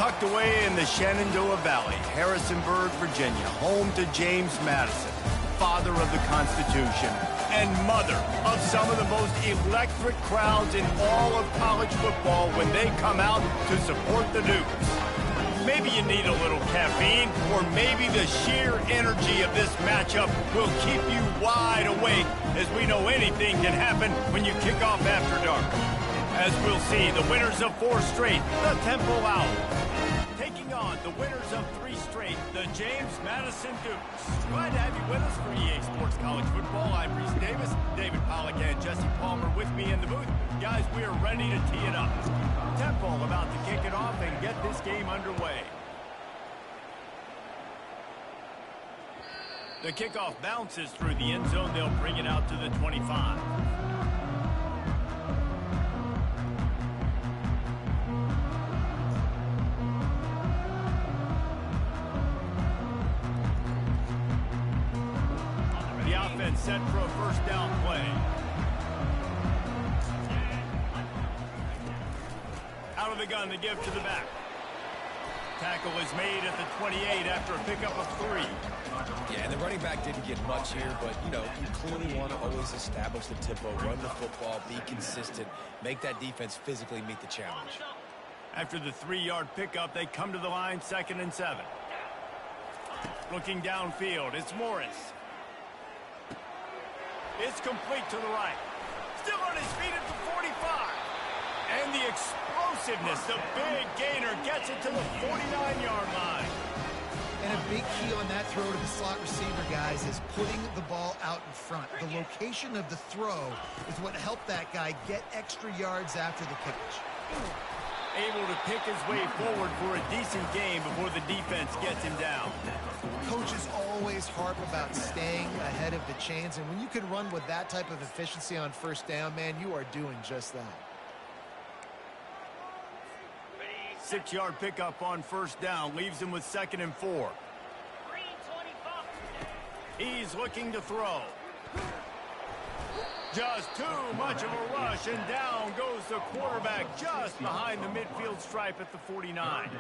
Tucked away in the Shenandoah Valley, Harrisonburg, Virginia, home to James Madison, father of the Constitution and mother of some of the most electric crowds in all of college football when they come out to support the Dukes. Maybe you need a little caffeine, or maybe the sheer energy of this matchup will keep you wide awake, as we know anything can happen when you kick off after dark. As we'll see, the winners of 4 straight, the Temple Owls, taking on the winners of 3 straight, the James Madison Dukes. Glad to have you with us for EA Sports College Football. I'm Reese Davis, David Pollack and Jesse Palmer with me in the booth. Guys, we are ready to tee it up. Temple about to kick it off and get this game underway. The kickoff bounces through the end zone. They'll bring it out to the 25. Set for a first down play. Out of the gun, the give to the back. Tackle is made at the 28 after a pickup of 3. Yeah, and the running back didn't get much here, but, you know, you clearly want to always establish the tempo, run the football, be consistent, make that defense physically meet the challenge. After the 3-yard pickup, they come to the line, 2nd and 7. Looking downfield, it's Morris. It's complete to the right. Still on his feet at the 45. And the explosiveness, the big gainer, gets it to the 49-yard line. And a big key on that throw to the slot receiver, guys, is putting the ball out in front. The location of the throw is what helped that guy get extra yards after the catch. Able to pick his way forward for a decent game before the defense gets him down. Coaches always harp about staying ahead of the chains, and when you can run with that type of efficiency on first down, man, you are doing just that. 6-yard pickup on first down leaves him with 2nd and 4. He's looking to throw. Just too much of a rush, and down goes the quarterback just behind the midfield stripe at the 49.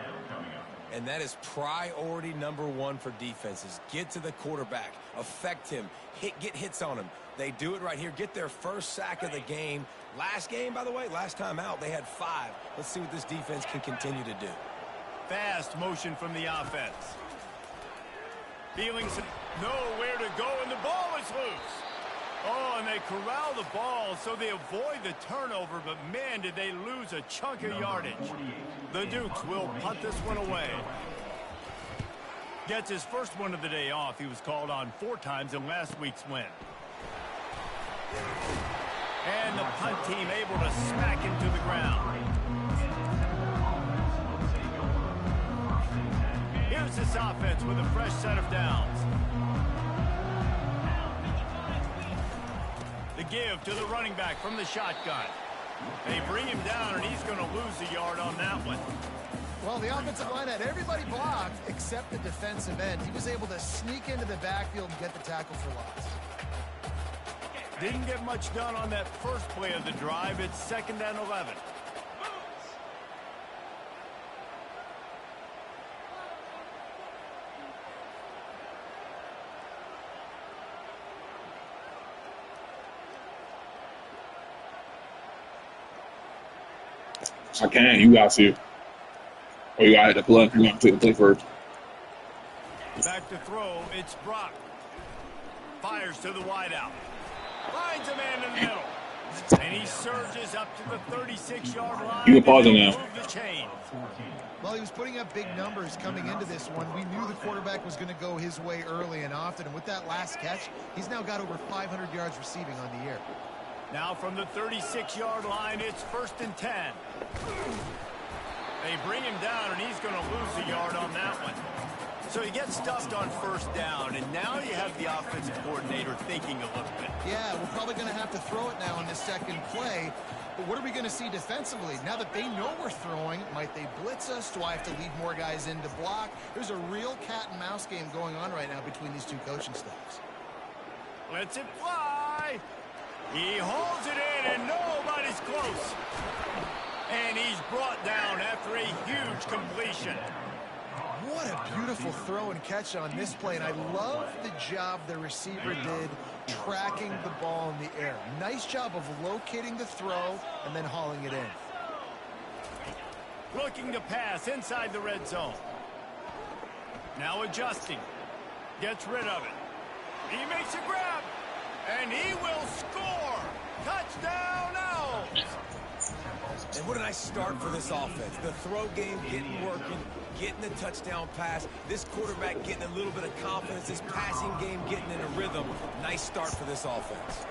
And that is priority number 1 for defenses. Get to the quarterback, affect him, get hits on him. They do it right here, get their first sack of the game. Last game, by the way, last time out, they had 5. Let's see what this defense can continue to do. Fast motion from the offense. Feeling nowhere to go, and the ball is loose. Oh, and they corral the ball so they avoid the turnover, but man, did they lose a chunk of yardage. The Dukes will punt this one away. Gets his first one of the day off. He was called on 4 times in last week's win. And the punt team able to smack him to the ground. Here's this offense with a fresh set of downs. The give to the running back from the shotgun. They bring him down, and he's going to lose a yard on that one. Well, the offensive line had everybody blocked except the defensive end. He was able to sneak into the backfield and get the tackle for loss. Didn't get much done on that first play of the drive. It's 2nd and 11. I can. You guys here. Or you got to play. You got to take the play first. Back to throw. It's Brock. Fires to the wideout. Finds a man in the middle. And he surges up to the 36-yard line. You can pause it now. Move the chain. Well, he was putting up big numbers coming into this one. We knew the quarterback was going to go his way early and often. And with that last catch, he's now got over 500 yards receiving on the year. Now from the 36-yard line, it's 1st and 10. They bring him down, and he's going to lose a yard on that one. So he gets stuffed on first down, and now you have the offensive coordinator thinking a little bit. Yeah, we're probably going to have to throw it now on this second play. But what are we going to see defensively? Now that they know we're throwing, might they blitz us? Do I have to leave more guys in to block? There's a real cat-and-mouse game going on right now between these two coaching staffs. Lets it fly. He holds it in, and nobody's close. And he's brought down after a huge completion. What a beautiful throw and catch on this play, and I love the job the receiver did tracking the ball in the air. Nice job of locating the throw and then hauling it in. Looking to pass inside the red zone. Now adjusting. Gets rid of it. He makes a grab. And he will score. Touchdown now. And what a nice start for this offense. The throw game getting working, getting the touchdown pass. This quarterback getting a little bit of confidence. This passing game getting in a rhythm. Nice start for this offense.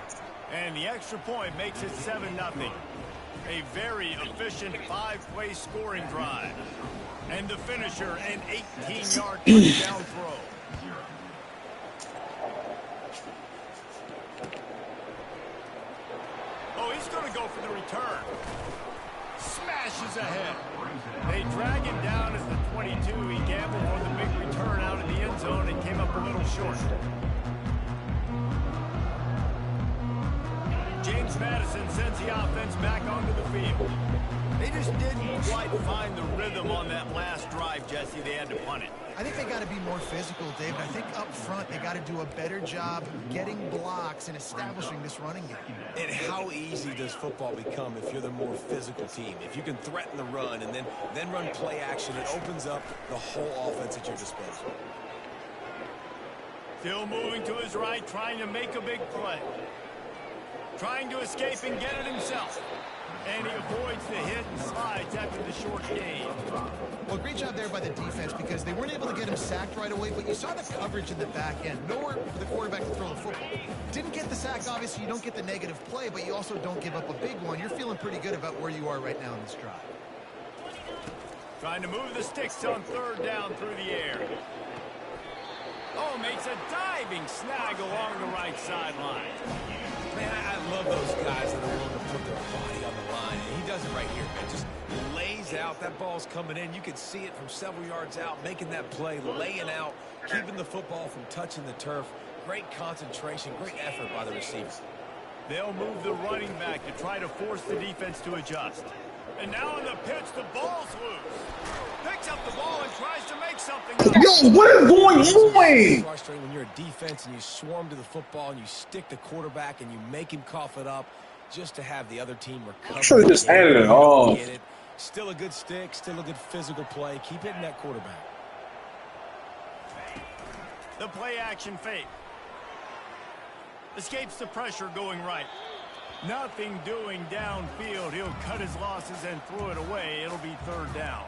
And the extra point makes it 7-0. A very efficient 5-play scoring drive. And the finisher, an 18-yard touchdown throw. Oh, he's going to go for the return. Smashes ahead. They drag him down as the 22. He gambled for the big return out of the end zone and came up a little short. James Madison sends the offense back onto the field. They just didn't quite find the rhythm on that last drive, Jesse. They had to punt it. I think they got to be more physical, David. I think up front they got to do a better job getting blocks and establishing this running game. And how easy does football become if you're the more physical team? If you can threaten the run and then run play action, it opens up the whole offense at your disposal. Still moving to his right, trying to make a big play. Trying to escape and get it himself. And he avoids the hit and slides after the short gain. Well, great job there by the defense because they weren't able to get him sacked right away, but you saw the coverage in the back end. Nowhere for the quarterback to throw the football. Didn't get the sack, obviously. You don't get the negative play, but you also don't give up a big one. You're feeling pretty good about where you are right now in this drive. Trying to move the sticks on third down through the air. Oh, makes a diving snag along the right sideline. Man, I love those guys that are willing to put their body on the line. And he does it right here, man. Just lays out. That ball's coming in. You can see it from several yards out, making that play, laying out, keeping the football from touching the turf. Great concentration, great effort by the receiver. They'll move the running back to try to force the defense to adjust. And now in the pitch, the ball's loose. Picks up the ball and tries to make something. Yo, what is going on? It's frustrating when you're a defense and you swarm to the football and you stick the quarterback and you make him cough it up just to have the other team recover. Should have just handed it off. Still a good stick, still a good physical play. Keep hitting that quarterback. The play action fake. Escapes the pressure going right. Nothing doing downfield. He'll cut his losses and throw it away. It'll be third down.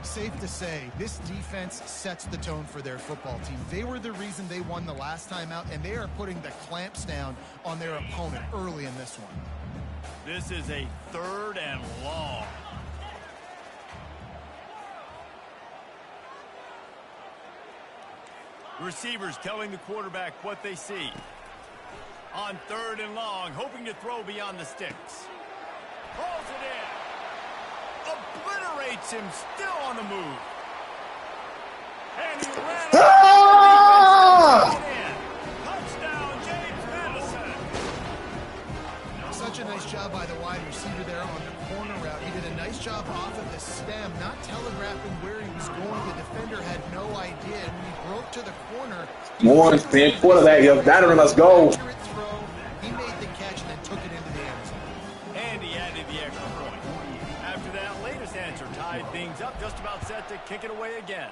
Safe to say, this defense sets the tone for their football team. They were the reason they won the last time out, and they are putting the clamps down on their opponent early in this one. This is a third and long. Receivers telling the quarterback what they see. On third and long, hoping to throw beyond the sticks. Pulls it in. Obliterates him, still on the move. And he ran Touchdown, James Madison. Such a nice job by the wide receiver there on the corner route. He did a nice job off of the stem, not telegraphing where he was going. The defender had no idea. When he broke to the corner, More than quarterback, yo, veteran, let's go. He made the catch and then took it into the end zone. And he added the extra point. After that latest answer tied things up, just about set to kick it away again.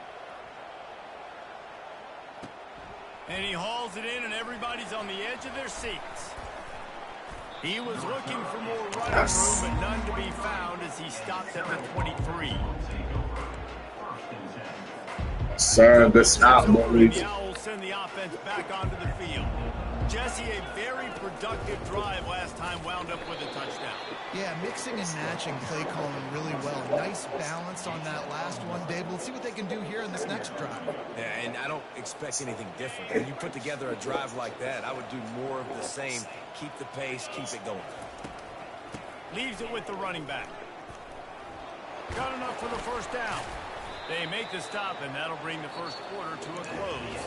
And he hauls it in, and everybody's on the edge of their seats. He was looking for more running room, but none to be found as he stops at the 23. Sir, this out, boys. The Owls send the offense back onto the field. Jesse, a very productive drive last time, wound up with a touchdown. Yeah, mixing and matching play calling really well. Nice balance on that last one, Dave. Let's see what they can do here in this next drive. Yeah, and I don't expect anything different. When you put together a drive like that, I would do more of the same. Keep the pace, keep it going. Leaves it with the running back. Got enough for the first down. They make the stop, and that'll bring the first quarter to a close.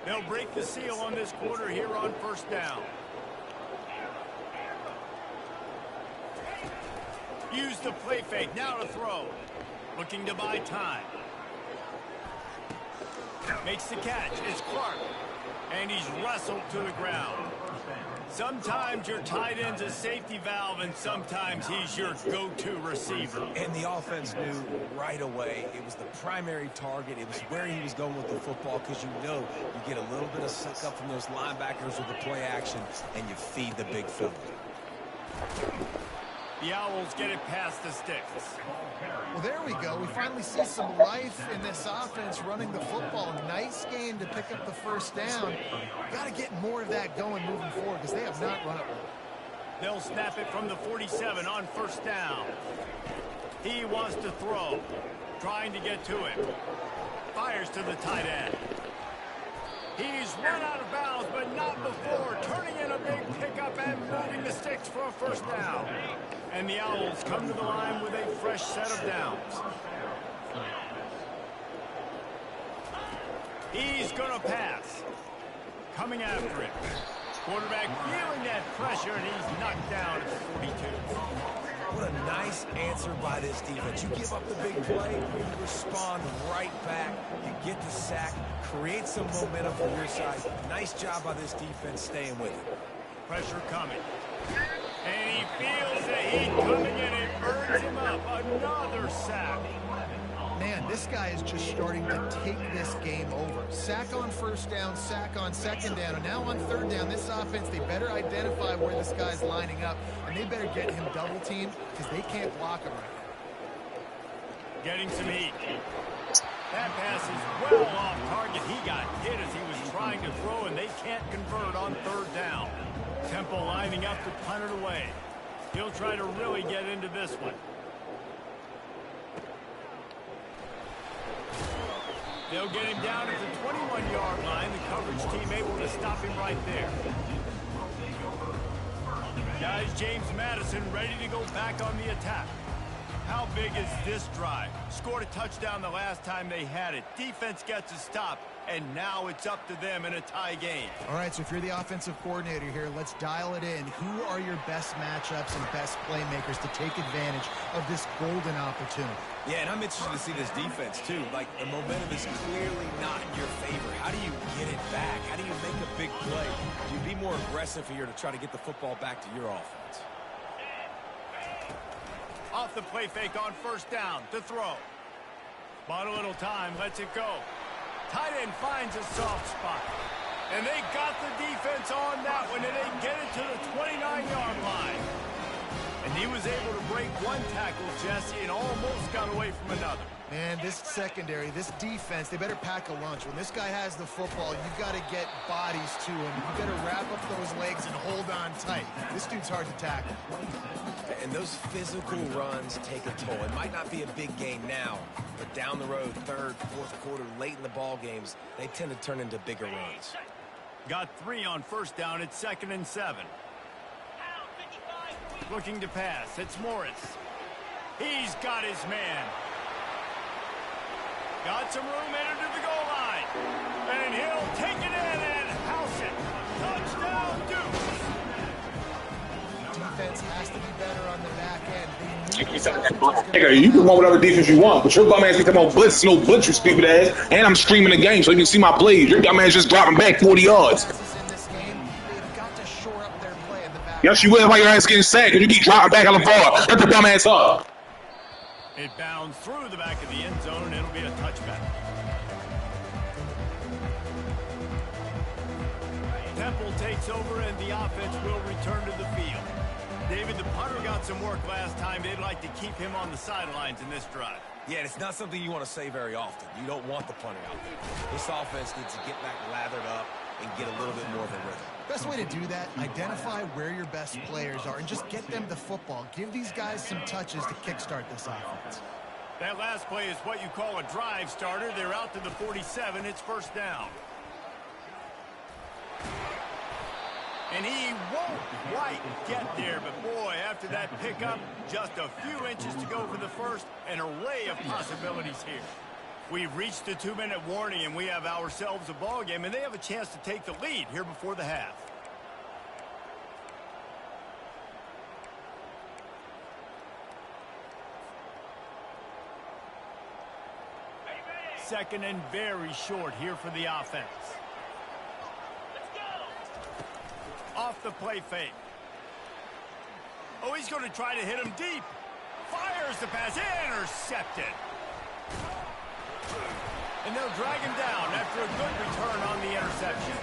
They'll break the seal on this quarter here on first down. Use the play fake, now to throw. Looking to buy time. Makes the catch, it's Clark. And he's wrestled to the ground. Sometimes your tight end's a safety valve, and sometimes he's your go-to receiver. And the offense knew right away it was the primary target. It was where he was going with the football, because you know you get a little bit of suck up from those linebackers with the play action, and you feed the big fella. The Owls get it past the sticks. Well, there we go. We finally see some life in this offense running the football. Nice game to pick up the first down. Got to get more of that going moving forward because they have not run it well. They'll snap it from the 47 on first down. He wants to throw. Trying to get to him. Fires to the tight end. He's run out of bounds, but not before. Turning in a big pickup and moving the sticks for a first down. And the Owls come to the line with a fresh set of downs. He's going to pass. Coming after it. Quarterback feeling that pressure, and he's knocked down at the 42. What a nice answer by this defense. You give up the big play, you respond right back, you get the sack, create some momentum for your side. Nice job by this defense staying with it. Pressure coming. And he feels the heat coming in. It burns him up. Another sack. Man, this guy is just starting to take this game over. Sack on first down, sack on second down, and now on third down, this offense, they better identify where this guy's lining up, and they better get him double-teamed because they can't block him right now. Getting some heat. That pass is well off target. He got hit as he was trying to throw, and they can't convert on third down. Temple lining up to punt it away. He'll try to really get into this one. They'll get him down at the 21-yard line. The coverage team able to stop him right there. Guys, James Madison ready to go back on the attack. How big is this drive? Scored a touchdown the last time they had it. Defense gets a stop, and now it's up to them in a tie game. All right, so if you're the offensive coordinator here, let's dial it in. Who are your best matchups and best playmakers to take advantage of this golden opportunity? Yeah, and I'm interested to see this defense, too. Like, the momentum is clearly not in your favor. How do you get it back? How do you make a big play? Do you be more aggressive here to try to get the football back to your offense? Off the play fake on first down to throw. Bought a little time, lets it go. Tight end finds a soft spot. And they got the defense on that one, and they get it to the 29-yard line. And he was able to break one tackle, Jesse, and almost got away from another. Man, this secondary, this defense, they better pack a lunch. When this guy has the football, you've got to get bodies to him. You better wrap up those legs and hold on tight. This dude's hard to tackle. And those physical runs take a toll. It might not be a big gain now, but down the road, third, fourth quarter, late in the ball games, they tend to turn into bigger runs. Got 3 on first down. It's 2nd and 7. Looking to pass. It's Morris. He's got his man. Got some room, entered to the goal line. And he'll take it in and house it. Touchdown, Duke. Defense has to be better on the back end. You can want whatever defense you want, but your bum ass be talking about blitz, no blitz, you stupid ass. And I'm streaming the game so you can see my plays. Your dumb ass just dropping back 40 yards. Yes, you will while your ass getting sacked and you keep dropping back on the ball. Let the dumb ass up. It bounds through the back of the end zone, and it'll be a touchback. Temple takes over, and the offense will return to the field. David, the punter got some work last time. They'd like to keep him on the sidelines in this drive. Yeah, it's not something you want to say very often. You don't want the punter out there. This offense needs to get back lathered up and get a little bit more of a rhythm. Best way to do that, identify where your best players are and just get them the football. Give these guys some touches to kickstart this offense. That last play is what you call a drive starter. They're out to the 47. It's first down. And he won't quite get there, but boy, after that pickup, just a few inches to go for the first. An array of possibilities here. We've reached the 2-minute warning, and we have ourselves a ball game, and they have a chance to take the lead here before the half. Second and very short here for the offense. Let's go. Off the play fake. Oh, he's going to try to hit him deep. Fires the pass. Intercepted. And they'll drag him down after a good return on the interception.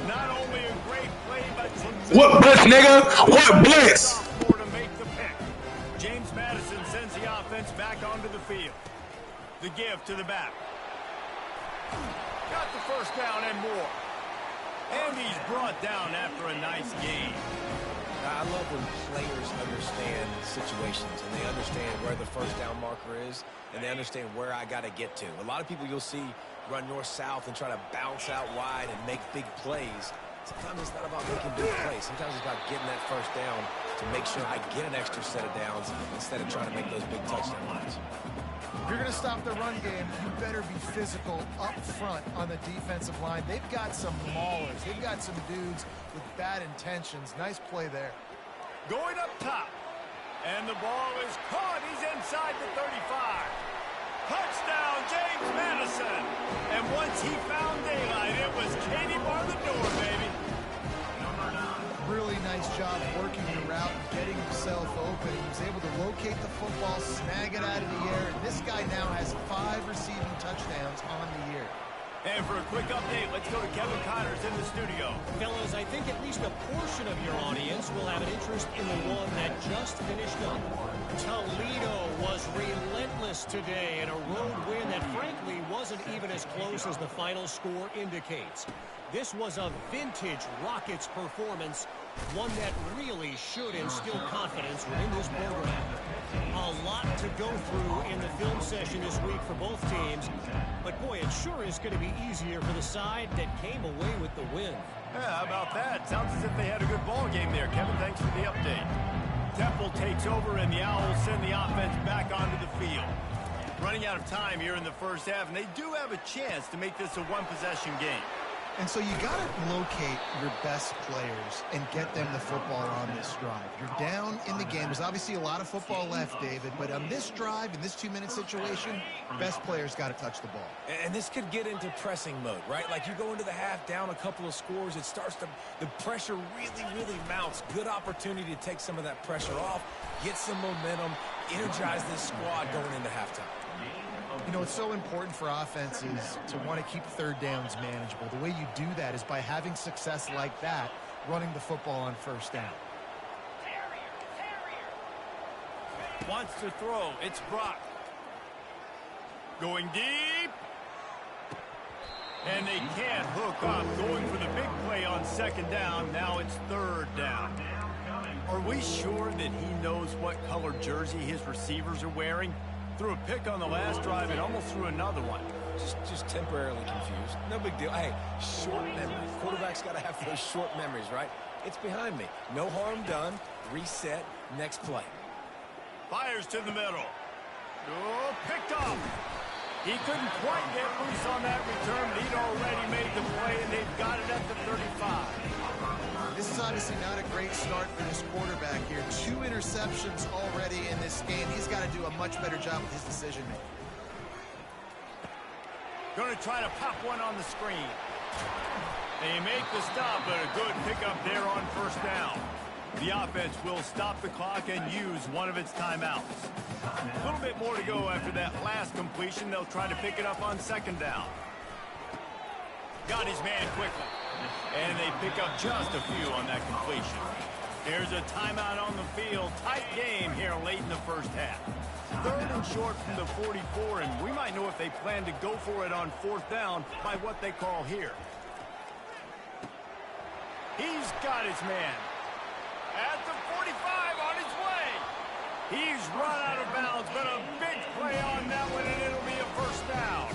Not only a great play, but what blitz, nigga? What blitz? To make the pick. James Madison sends the offense back onto the field. The give to the back. Got the first down and more. And he's brought down after a nice game. I love when players understand situations and they understand where the first down marker is and they understand where I got to get to. A lot of people you'll see run north-south and try to bounce out wide and make big plays. Sometimes it's not about making big plays. Sometimes it's about getting that first down to make sure I get an extra set of downs instead of trying to make those big touchdown runs. If you're going to stop the run game, you better be physical up front on the defensive line. They've got some maulers. They've got some dudes with bad intentions. Nice play there. Going up top. And the ball is caught. He's inside the 35. Touchdown, James Madison. And once he found daylight, it was Katie bar the door, baby. Really nice job working the route and getting himself open. He was able to locate the football, snag it out of the air, and this guy now has 5 receiving touchdowns on the year. And for a quick update, let's go to Kevin Connors in the studio. Fellas, I think at least a portion of your audience will have an interest in the one that just finished up. Toledo was relentless today in a road win that frankly wasn't even as close as the final score indicates. This was a vintage Rockets performance, one that really should instill confidence within this program. A lot to go through in the film session this week for both teams, but boy, it sure is going to be easier for the side that came away with the win. Yeah, how about that? Sounds as if they had a good ball game there. Kevin, thanks for the update. Temple takes over, and the Owls send the offense back onto the field. Running out of time here in the first half, and they do have a chance to make this a one-possession game. And so you got to locate your best players and get them the football on this drive. You're down in the game. There's obviously a lot of football left, David, but on this drive, in this 2-minute situation, best players got to touch the ball. And this could get into pressing mode, right? Like you go into the half down a couple of scores, it starts to, the pressure really mounts. Good opportunity to take some of that pressure off, get some momentum, energize this squad going into halftime. You know, it's so important for offenses to want to keep third downs manageable. The way you do that is by having success like that, running the football on first down. Wants to throw. It's Brock. Going deep. And they can't hook up. Going for the big play on second down. Now it's third down. Are we sure that he knows what color jersey his receivers are wearing? Threw a pick on the last drive and almost threw another one. Just temporarily confused. No big deal. Hey, short memory. Quarterback's got to have those short memories, right? It's behind me. No harm done. Reset. Next play. Fires to the middle. Oh, picked off. He couldn't quite get loose on that return, but he'd already made the play, and they've got it at the 35. This is obviously not a great start for this quarterback here. 2 interceptions already in this game. He's got to do a much better job with his decision-making. Going to try to pop one on the screen. They make the stop, but a good pickup there on first down. The offense will stop the clock and use one of its timeouts. A little bit more to go after that last completion. They'll try to pick it up on second down. Got his man quickly. And they pick up just a few on that completion. There's a timeout on the field. Tight game here late in the first half. Third and short from the 44, and we might know if they plan to go for it on fourth down by what they call here. He's got his man. At the 45 on his way. He's run out of bounds, but a big play on that one, and it'll be a first down.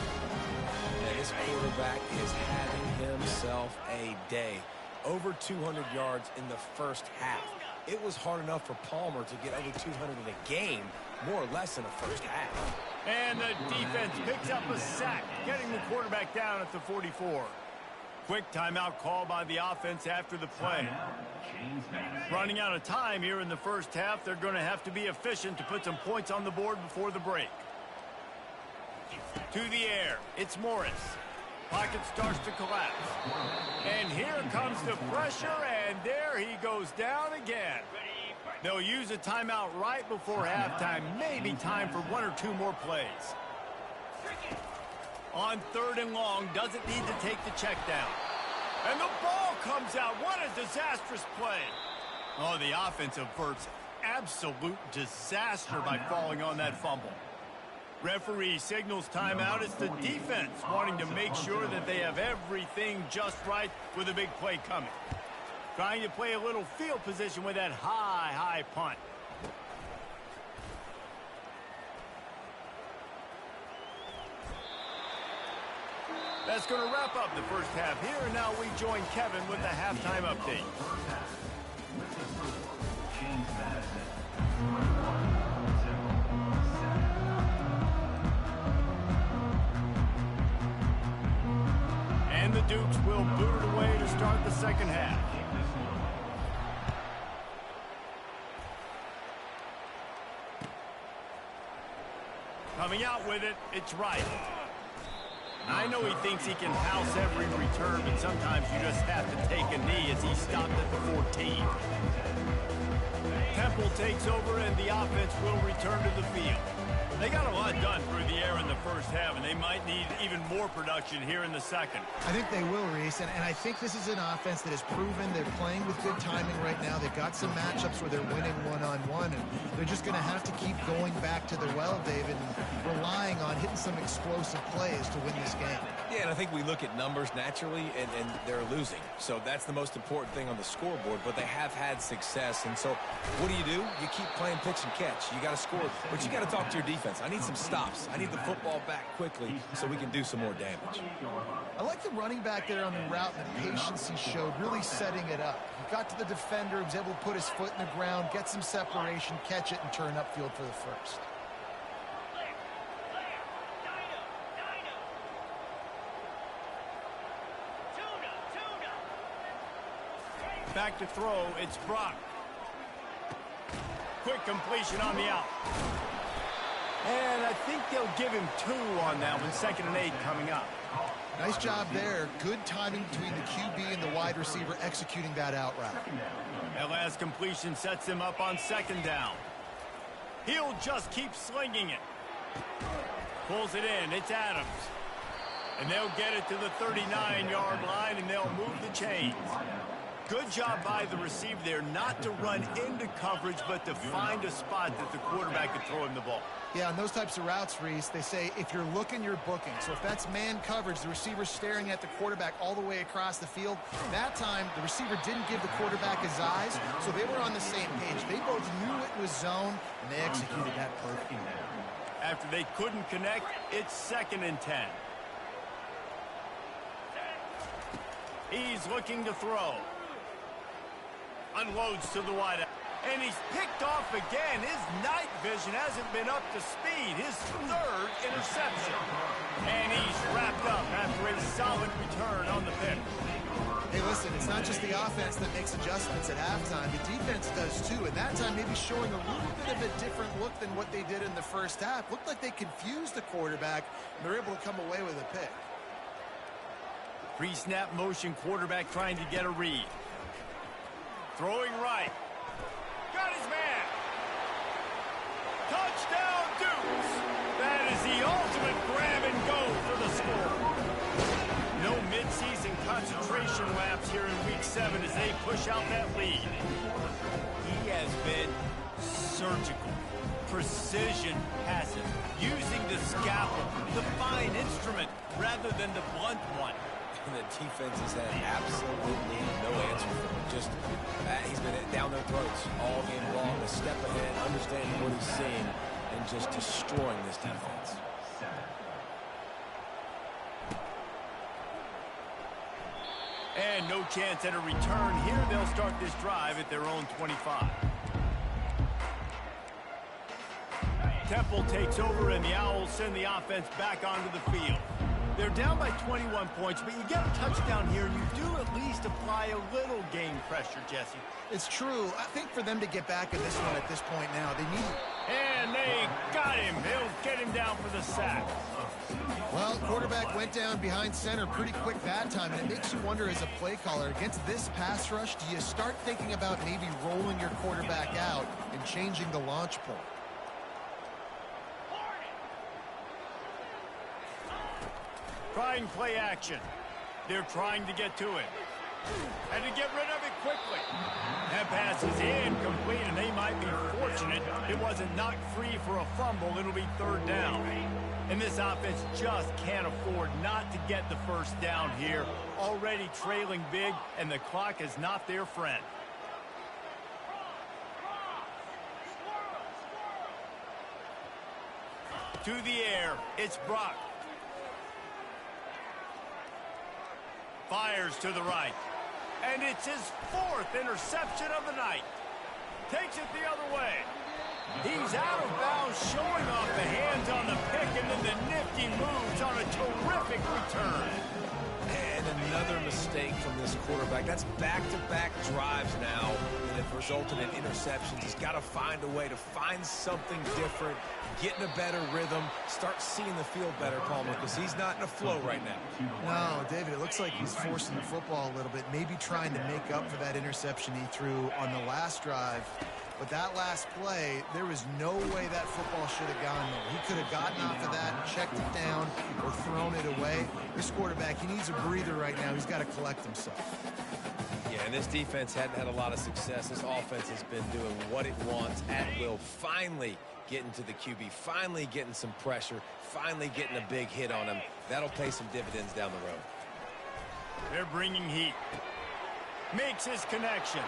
And this quarterback is having himself a day. Over 200 yards in the first half. It was hard enough for Palmer to get over 200 in a game, more or less in the first half. And the defense picks up a sack, getting the quarterback down at the 44. Quick timeout call by the offense after the play. Running out of time here in the first half, they're going to have to be efficient to put some points on the board before the break. To the air, it's Morris. Pocket starts to collapse. And here comes the pressure, and there he goes down again. They'll use a timeout right before halftime, maybe time for one or two more plays. On 3rd and long, doesn't need to take the check down. And the ball comes out. What a disastrous play. Oh, the offense averts absolute disaster by falling on that fumble. Referee signals timeout. It's the defense wanting to make sure that they have everything just right with a big play coming. Trying to play a little field position with that high punt. That's going to wrap up the first half here, and now we join Kevin with the halftime update. And the Dukes will boot it away to start the second half. Coming out with it, it's Wright. I know he thinks he can house every return, but sometimes you just have to take a knee as he stopped at the 14. Temple takes over and the offense will return to the field. They got a lot done through the air in the first half, and they might need even more production here in the second. I think they will, Reese, and I think this is an offense that has proven they're playing with good timing right now. They've got some matchups where they're winning one-on-one, and they're just going to have to keep going back to the well, David, and relying on hitting some explosive plays to win this game. Yeah, and I think we look at numbers naturally, and they're losing. So that's the most important thing on the scoreboard, but they have had success. And so what do? You keep playing pitch and catch. You got to score, but you got to talk to your defense. I need some stops. I need the football back quickly so we can do some more damage. I like the running back there on the route and the patience he showed, really setting it up. He got to the defender, he was able to put his foot in the ground, get some separation, catch it, and turn upfield for the first. Back to throw, it's Brock. Quick completion on the out. And I think they'll give him 2 on that one. 2nd and 8 coming up. Nice job there. Good timing between the QB and the wide receiver executing that out route. That last completion sets him up on 2nd down. He'll just keep slinging it. Pulls it in. It's Adams. And they'll get it to the 39-yard line, and they'll move the chains. Good job by the receiver there not to run into coverage, but to find a spot that the quarterback could throw him the ball. Yeah, on those types of routes, Reese, they say if you're looking, you're booking. So if that's man coverage, the receiver's staring at the quarterback all the way across the field. That time, the receiver didn't give the quarterback his eyes, so they were on the same page. They both knew it was zone, and they executed that perfectly. After they couldn't connect, it's 2nd and 10. He's looking to throw. Unloads to the wideout. And he's picked off again. His night vision hasn't been up to speed. His 3rd interception. And he's wrapped up after a solid return on the pick. Hey, listen, it's not just the offense that makes adjustments at halftime. The defense does too, and that time maybe showing a little bit of a different look than what they did in the first half. Looked like they confused the quarterback, and they're able to come away with a pick. Pre-snap motion, quarterback trying to get a read. Throwing right. Got his man. Touchdown, Dukes. That is the ultimate grab and go for the score. No midseason concentration laps here in Week 7 as they push out that lead. He has been surgical. Precision passing. Using the scalpel, the fine instrument, rather than the blunt one. And the defense has had absolutely no answer for him. Just, he's been down their throats all game long, a step ahead, understanding what he's seeing, and just destroying this defense. And no chance at a return here. They'll start this drive at their own 25. Temple takes over, and the Owls send the offense back onto the field. They're down by 21 points, but you get a touchdown here, and you do at least apply a little game pressure, Jesse. It's true. I think for them to get back in this one at this point now, they need... And they got him. They'll get him down for the sack. Well, quarterback went down behind center pretty quick that time, and it makes you wonder as a play caller, against this pass rush, do you start thinking about maybe rolling your quarterback out and changing the launch point? Trying play action. They're trying to get to it. And to get rid of it quickly. That pass is incomplete, and they might be fortunate it wasn't knocked free for a fumble. It'll be third down. And this offense just can't afford not to get the first down here. Already trailing big, and the clock is not their friend. To the air, it's Brock. Fires to the right. And it's his fourth interception of the night. Takes it the other way. He's out of bounds, showing off the hands on the pick, and then the nifty moves on a terrific return. And another mistake from this quarterback. That's back-to-back drives now that have resulted in interceptions. He's got to find a way to find something different, get in a better rhythm, start seeing the field better, Palmer, because he's not in a flow right now. No, David, it looks like he's forcing the football a little bit, maybe trying to make up for that interception he threw on the last drive. But that last play, there was no way that football should have gone there. He could have gotten off of that, checked it down, or thrown it away. This quarterback, he needs a breather right now. He's got to collect himself. Yeah, and this defense hadn't had a lot of success. This offense has been doing what it wants at will. Finally getting to the QB, finally getting some pressure, finally getting a big hit on him. That'll pay some dividends down the road. They're bringing heat. Makes his connection.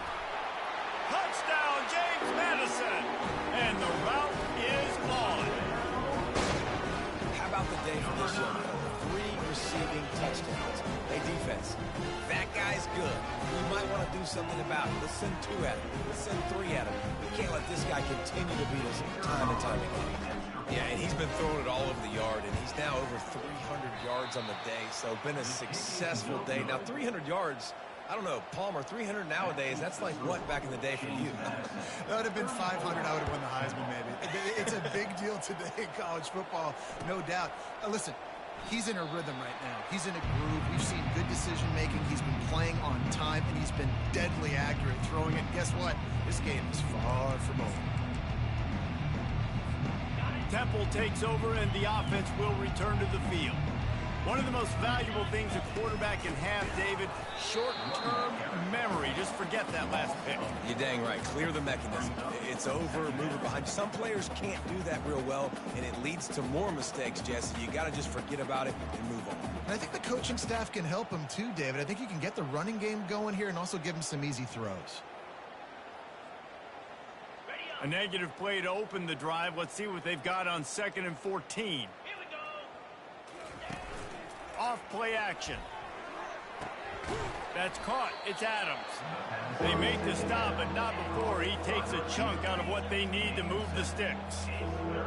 Touchdown, James Madison. And the route is on. How about the day for this young fella? 3 receiving touchdowns. Hey, defense, that guy's good. We might want to do something about it. Let's send 2 at him. Let's send 3 at him. We can't let this guy continue to beat us time and time again. Yeah, and he's been throwing it all over the yard, and he's now over 300 yards on the day, so been a successful day. Now, 300 yards, I don't know, Palmer, 300 nowadays, that's like what back in the day for you? That would have been 500. I would have won the Heisman, maybe. It's a big deal today in college football, no doubt. Listen, he's in a rhythm right now. He's in a groove. We've seen good decision-making. He's been playing on time, and he's been deadly accurate throwing it. Guess what? This game is far from over. Temple takes over, and the offense will return to the field. One of the most valuable things a quarterback can have, David, short-term memory. Just forget that last pick. You're dang right. Clear the mechanism. It's over, move it behind. Some players can't do that real well, and it leads to more mistakes, Jesse. You got to just forget about it and move on. And I think the coaching staff can help him too, David. I think you can get the running game going here and also give him some easy throws. A negative play to open the drive. Let's see what they've got on 2nd and 14. Off play action. That's caught. It's Adams. They make the stop, but not before he takes a chunk out of what they need to move the sticks.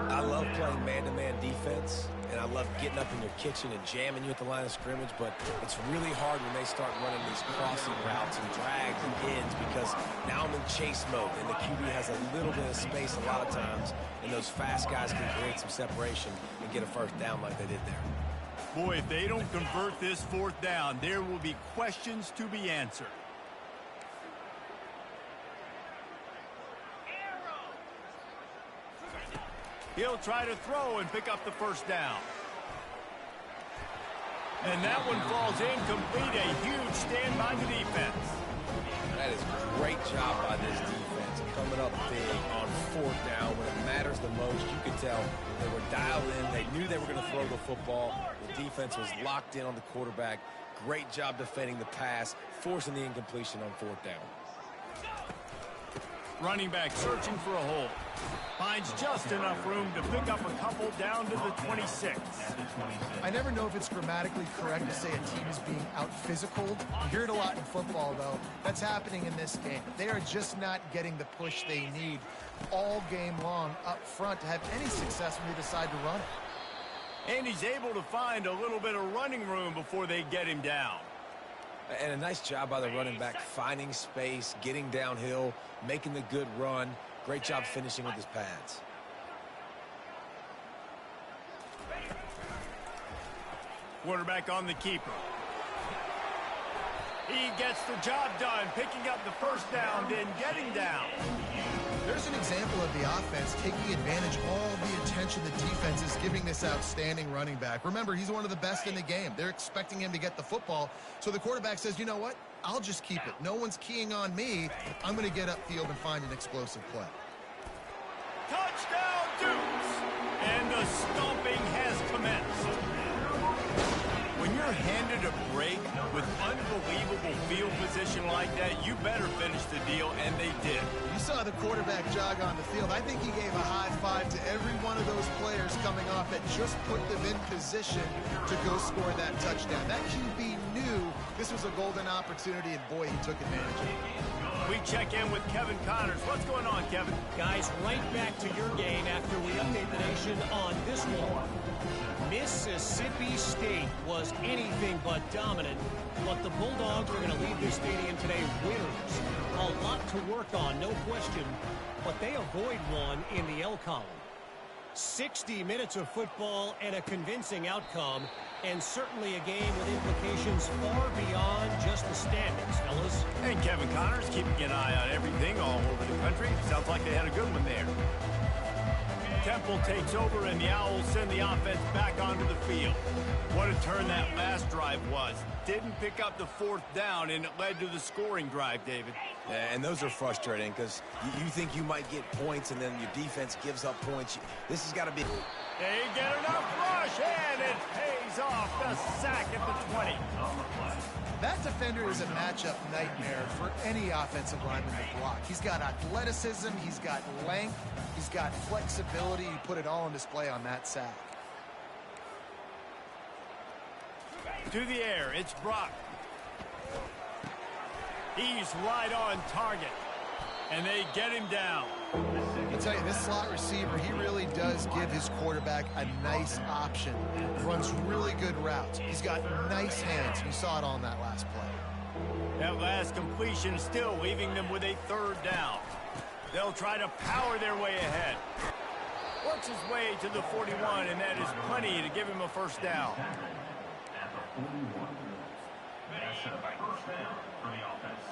I love playing man-to-man defense, and I love getting up in your kitchen and jamming you at the line of scrimmage, but it's really hard when they start running these crossing routes and drags and ends because now I'm in chase mode, and the QB has a little bit of space a lot of times, and those fast guys can create some separation and get a first down like they did there. Boy, if they don't convert this 4th down, there will be questions to be answered. He'll try to throw and pick up the first down. And that one falls incomplete. A huge stand by the defense. That is a great job by this defense, coming up big on 4th down when it matters the most. You could tell they were dialed in. They knew they were going to throw the football. The defense was locked in on the quarterback. Great job defending the pass, forcing the incompletion on 4th down. Running back searching for a hole. Finds just enough room to pick up a couple down to the 26. I never know if it's grammatically correct to say a team is being out-physicaled. You hear it a lot in football, though. That's happening in this game. They are just not getting the push they need all game long up front to have any success when they decide to run it. And he's able to find a little bit of running room before they get him down. And a nice job by the running back, finding space, getting downhill, making the good run. Great job finishing with his pads. Quarterback on the keeper. He gets the job done, picking up the first down, then getting down. There's an example of the offense taking advantage of all the attention the defense is giving this outstanding running back. Remember, he's one of the best in the game. They're expecting him to get the football. So the quarterback says, you know what? I'll just keep it. No one's keying on me. I'm going to get upfield and find an explosive play. Touchdown, Dukes! And the stomping has commenced. When you're handed a break with unbelievable field position like that, you better finish the deal, and they did. You saw the quarterback jog on the field. I think he gave a high five to every one of those players coming off that just put them in position to go score that touchdown. That QB knew this was a golden opportunity, and boy, he took advantage of it. We check in with Kevin Connors. What's going on, Kevin? Guys, right back to your game after we update the nation on this one. Mississippi State was anything but dominant, but the Bulldogs are going to leave this stadium today winners. A lot to work on, no question, but they avoid one in the L column. 60 minutes of football and a convincing outcome, and certainly a game with implications far beyond just the standings, fellas. And Kevin Connors keeping an eye on everything all over the country. Sounds like they had a good one there. Temple takes over, and the Owls send the offense back onto the field. What a turn that last drive was. Didn't pick up the fourth down, and it led to the scoring drive, David. Yeah, and those are frustrating because you think you might get points, and then your defense gives up points. This has got to be... They get enough rush, and it pays off. The sack at the 20. That defender is a matchup nightmare for any offensive lineman to block. He's got athleticism, he's got length, he's got flexibility. You put it all on display on that sack. To the air, it's Brock. He's right on target, and they get him down. I tell you, this slot receiver, he really does give his quarterback a nice option. Runs really good routes. He's got nice hands. You saw it on that last play. That last completion still leaving them with a third down. They'll try to power their way ahead. Works his way to the 41, and that is plenty to give him a first down. At the 41. That's a first down for the offense.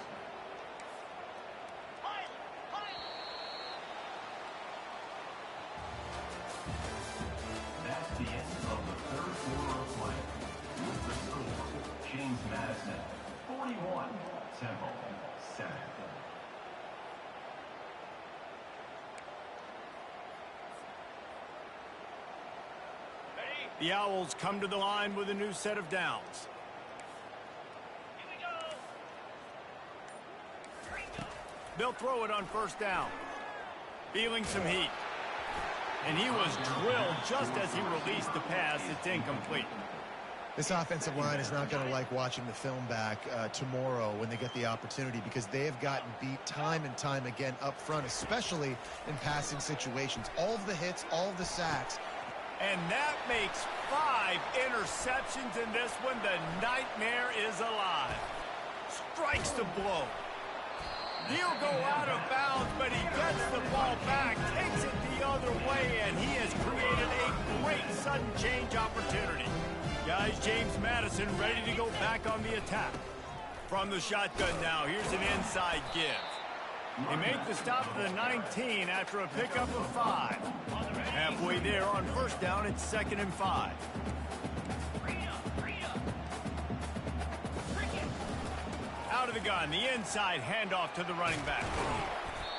That's the end of the third quarter of play. With the score, James Madison, 41, Temple, 7. The Owls come to the line with a new set of downs. They'll throw it on first down. Feeling some heat. And he was drilled just as he released the pass. It's incomplete. This offensive line is not going to like watching the film back tomorrow when they get the opportunity, because they have gotten beat time and time again up front, especially in passing situations. All of the hits, all of the sacks. And that makes 5 interceptions in this one. The nightmare is alive. Strikes the blow. He'll go out of bounds, but he gets the ball back, takes it the other way, and he has created a great sudden change opportunity. Guys, James Madison ready to go back on the attack. From the shotgun now, here's an inside give. They make the stop at the 19 after a pickup of 5. Halfway there on first down, it's 2nd and 5. Out of the gun, the inside handoff to the running back.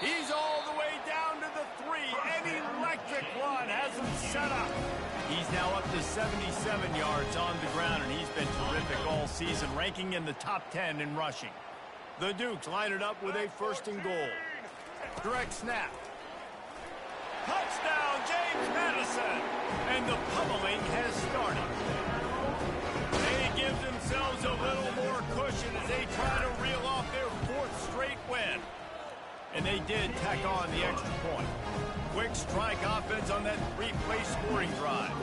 He's all the way down to the 3. An electric run has him set up. He's now up to 77 yards on the ground, and he's been terrific all season, ranking in the top 10 in rushing. The Dukes line it up with a 1st and goal. Direct snap. Touchdown, James Madison. And the pummeling has started. They give themselves a little more cushion as they try to reel off their 4th straight win. And they did tack on the extra point. Quick strike offense on that 3-play scoring drive.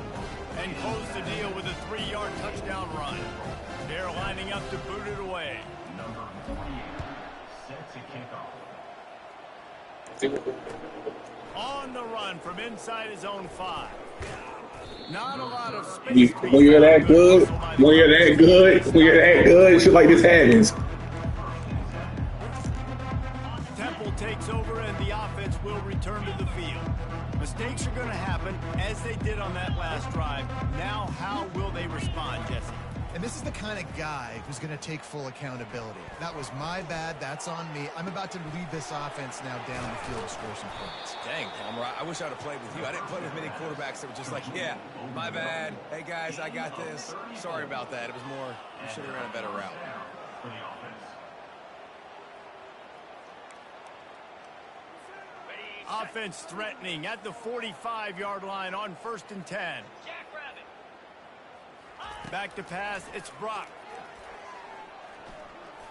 And close the deal with a 3-yard touchdown run. They're lining up to boot it away. Number 48, set to kick off. On the run from inside his own 5. Not a lot of space. When you're that good, when you're that good, when you're that good, shit like this happens. Temple takes over and the offense will return to the field. Mistakes are going to happen as they did on that last drive. Now how will they respond, Jesse? And this is the kind of guy who's going to take full accountability. That was my bad. That's on me. I'm about to lead this offense now down the field and score some points. Dang, Palmer, I wish I would have played with you. I didn't play with many quarterbacks that were just like, yeah, my bad. Hey, guys, I got this. Sorry about that. It was more, you should have ran a better route. For the offense. Offense threatening at the 45-yard line on 1st and 10. Back to pass, it's Brock.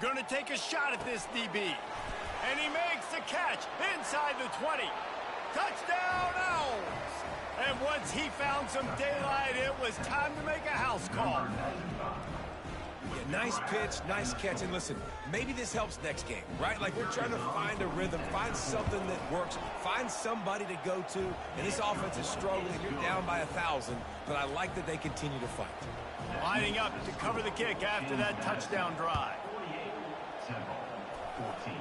Gonna take a shot at this DB. And he makes the catch inside the 20. Touchdown, Owls! And once he found some daylight, it was time to make a house call. Yeah, nice pitch, nice catch. And listen, maybe this helps next game, right? Like we're trying to find a rhythm, find something that works, find somebody to go to. And this offense is struggling. You're down by 1,000, but I like that they continue to fight. Lining up to cover the kick after that touchdown drive. 48, Temple, 14.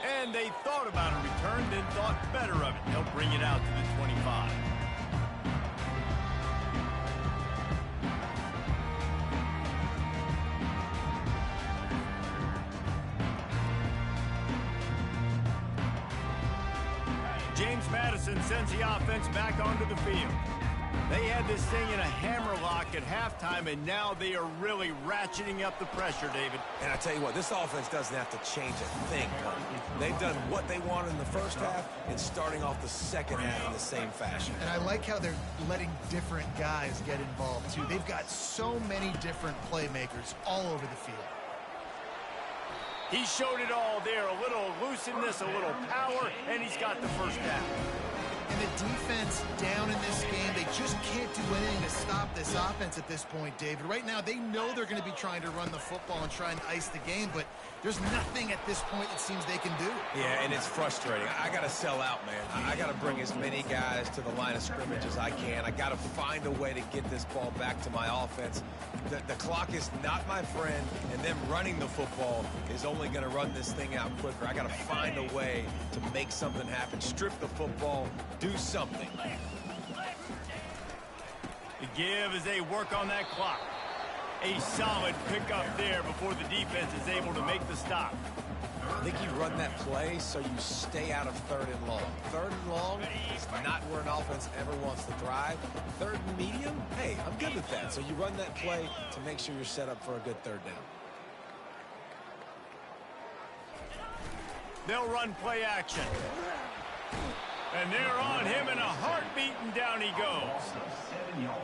And they thought about a return, then thought better of it. They'll bring it out to the 25. James Madison sends the offense back onto the field. They had this thing in a hammerlock at halftime, and now they are really ratcheting up the pressure, David. And I tell you what, this offense doesn't have to change a thing. They've done what they wanted in the first half and starting off the second half in the same fashion. And I like how they're letting different guys get involved, too. They've got so many different playmakers all over the field. He showed it all there, a little elusiveness, a little power, and he's got the first down. And the defense down in this game, they just can't do anything to stop this offense at this point, David. Right now, they know they're going to be trying to run the football and try and ice the game, but there's nothing at this point it seems they can do. Yeah, and it's frustrating. I got to sell out, man. I got to bring as many guys to the line of scrimmage as I can. I got to find a way to get this ball back to my offense. The clock is not my friend, and them running the football is only going to run this thing out quicker. I got to find a way to make something happen. Strip the football, do something. The give as they work on that clock. A solid pickup there before the defense is able to make the stop. I think you run that play so you stay out of 3rd and long. 3rd and long is not where an offense ever wants to thrive. 3rd and medium, hey, I'm good with that. So you run that play to make sure you're set up for a good 3rd down. They'll run play action. And they're on him in a heartbeat, and down he goes.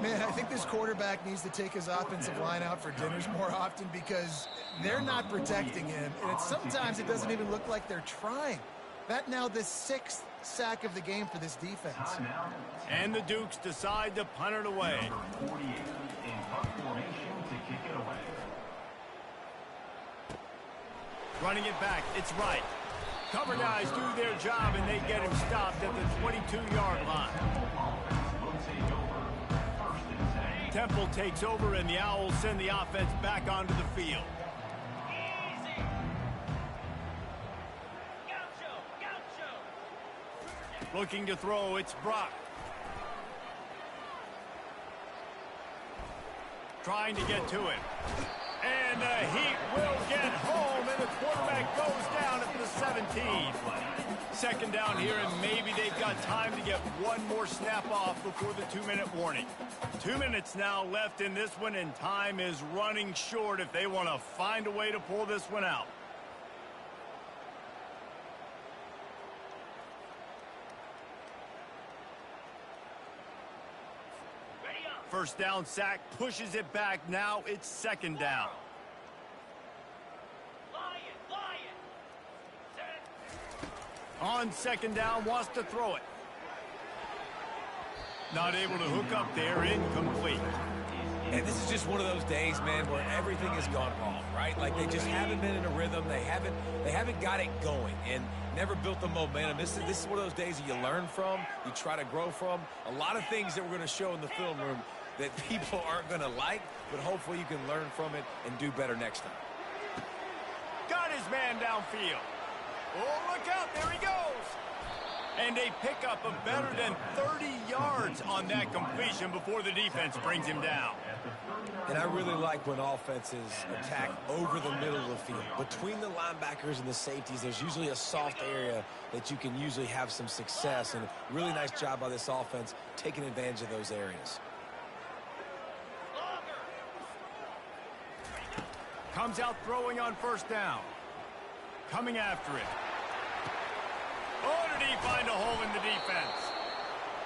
Man, I think this quarterback needs to take his offensive line out for dinners more often because they're not protecting him. And sometimes it doesn't even look like they're trying. That now the 6th sack of the game for this defense. And the Dukes decide to punt it away. Number 48 in punt formation to kick it away. Running it back, it's right. Cover guys do their job, and they get him stopped at the 22-yard line. Temple takes over, and the Owls send the offense back onto the field. Looking to throw, it's Brock. Trying to get to it. And the Heat will get home, and the quarterback goes down at the 17. 2nd down here, and maybe they've got time to get one more snap off before the 2-minute warning. 2 minutes now left in this one, and time is running short if they want to find a way to pull this one out. First down sack, pushes it back. Now it's second down. On second down, wants to throw it. Not able to hook up there, incomplete. And this is just one of those days, man, where everything has gone wrong, right? Like they just haven't been in a rhythm. They haven't got it going and never built the momentum. This is one of those days that you learn from, you try to grow from. A lot of things that we're going to show in the film room that people aren't going to like, but hopefully you can learn from it and do better next time. Got his man downfield. Oh, look out, there he goes. And a pickup of better than 30 yards on that completion before the defense brings him down. And I really like when offenses attack over the middle of the field. Between the linebackers and the safeties, there's usually a soft area that you can usually have some success. And a really nice job by this offense taking advantage of those areas. Comes out throwing on first down. Coming after it. Oh, did he find a hole in the defense?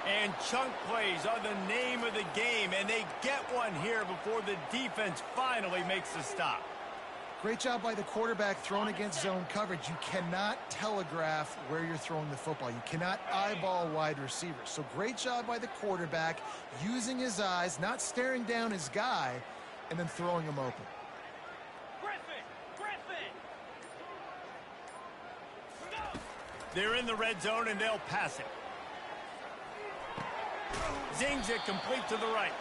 And chunk plays are the name of the game, and they get one here before the defense finally makes the stop. Great job by the quarterback thrown against zone coverage. You cannot telegraph where you're throwing the football. You cannot eyeball wide receivers. So great job by the quarterback using his eyes, not staring down his guy, and then throwing him open. They're in the red zone, and they'll pass it. Zings it complete to the right.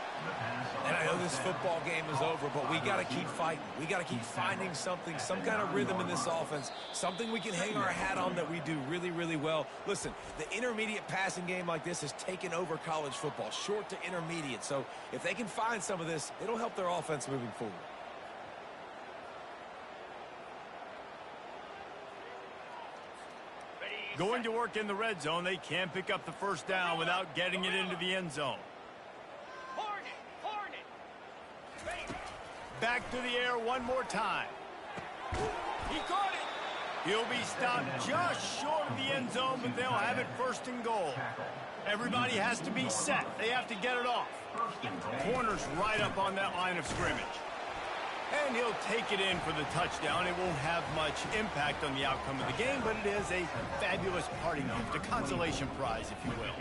And I know this football game is over, but we got to keep fighting. We got to keep finding something, some kind of rhythm in this offense, something we can hang our hat on that we do really, really well. Listen, the intermediate passing game like this has taken over college football, short to intermediate. So if they can find some of this, it'll help their offense moving forward. Going to work in the red zone, they can't pick up the first down without getting it into the end zone. Back to the air one more time. He caught it. He'll be stopped just short of the end zone, but they'll have it first and goal. Everybody has to be set. They have to get it off. Corner's right up on that line of scrimmage. And he'll take it in for the touchdown. It won't have much impact on the outcome of the game, but it is a fabulous parting gift, a consolation prize, if you will.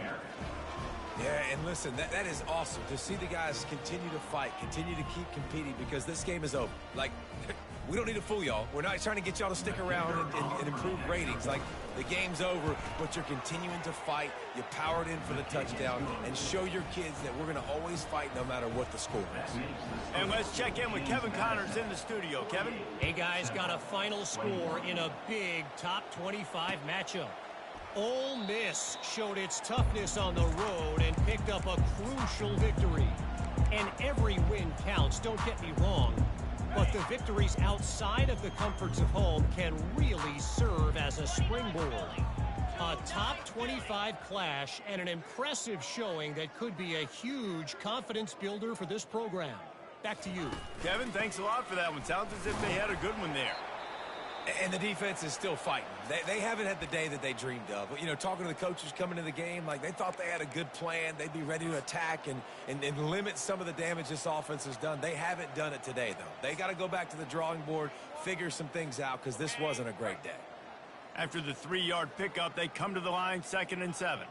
Yeah, and listen, that is awesome to see the guys continue to fight, continue to keep competing, because this game is over. Like, we don't need to fool y'all. We're not trying to get y'all to stick around and improve ratings. Like, the game's over, but you're continuing to fight. You powered in for the touchdown, and show your kids that we're going to always fight no matter what the score is. And let's check in with Kevin Connors in the studio. Kevin? Hey, guys, got a final score in a big top 25 matchup. Ole Miss showed its toughness on the road and picked up a crucial victory. And every win counts, don't get me wrong. But the victories outside of the comforts of home can really serve as a springboard. A top 25 clash and an impressive showing that could be a huge confidence builder for this program. Back to you. Kevin, thanks a lot for that one. Sounds as if they had a good one there. And the defense is still fighting. They haven't had the day that they dreamed of. You know, talking to the coaches coming into the game, like they thought they had a good plan. They'd be ready to attack and limit some of the damage this offense has done. They haven't done it today, though. They got to go back to the drawing board, figure some things out, because this wasn't a great day. After the 3-yard pickup, they come to the line, 2nd and 7.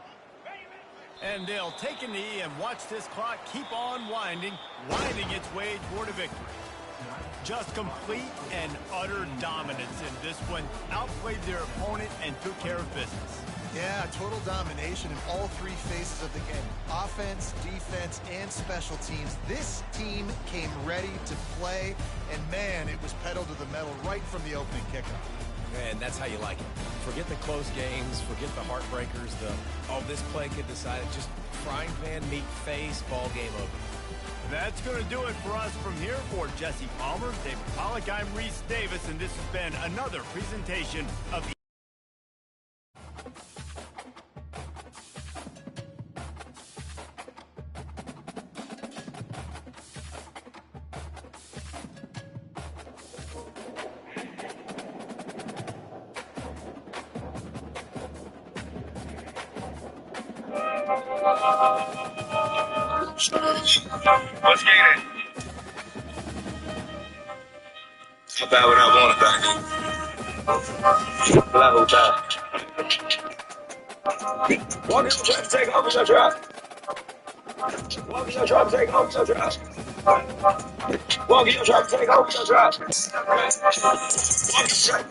And they'll take a knee and watch this clock keep on winding its way toward a victory. Just complete and utter dominance in this one. Outplayed their opponent and took care of business. Yeah, total domination in all three phases of the game. Offense, defense, and special teams. This team came ready to play, and man, it was pedal to the metal right from the opening kickoff. Man, that's how you like it. Forget the close games, forget the heartbreakers, this play could decide it. Just frying pan, meat face, ball game over. That's going to do it for us from here. For Jesse Palmer, David Pollack, I'm Reese Davis, and this has been another presentation of What's getting? I'm bad what I want back here. Level back. Walk in your trap, take off your trap. Walk in your trap, take off your trap. Walk in your trap, take off your trap. Walk in your trap.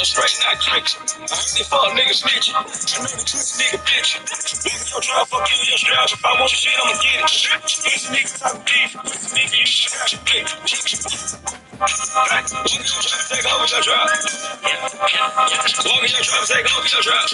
Straight not drinks. I heard they fuck niggas snitch. I know the truth nigga bitch. Yo, try to fuck you in your straps. If I want your shit, I'ma get it. This nigga talk beef. This nigga, you should have your pick. Walk in your trap, take over your trap. Walk in your trap, take over your trap.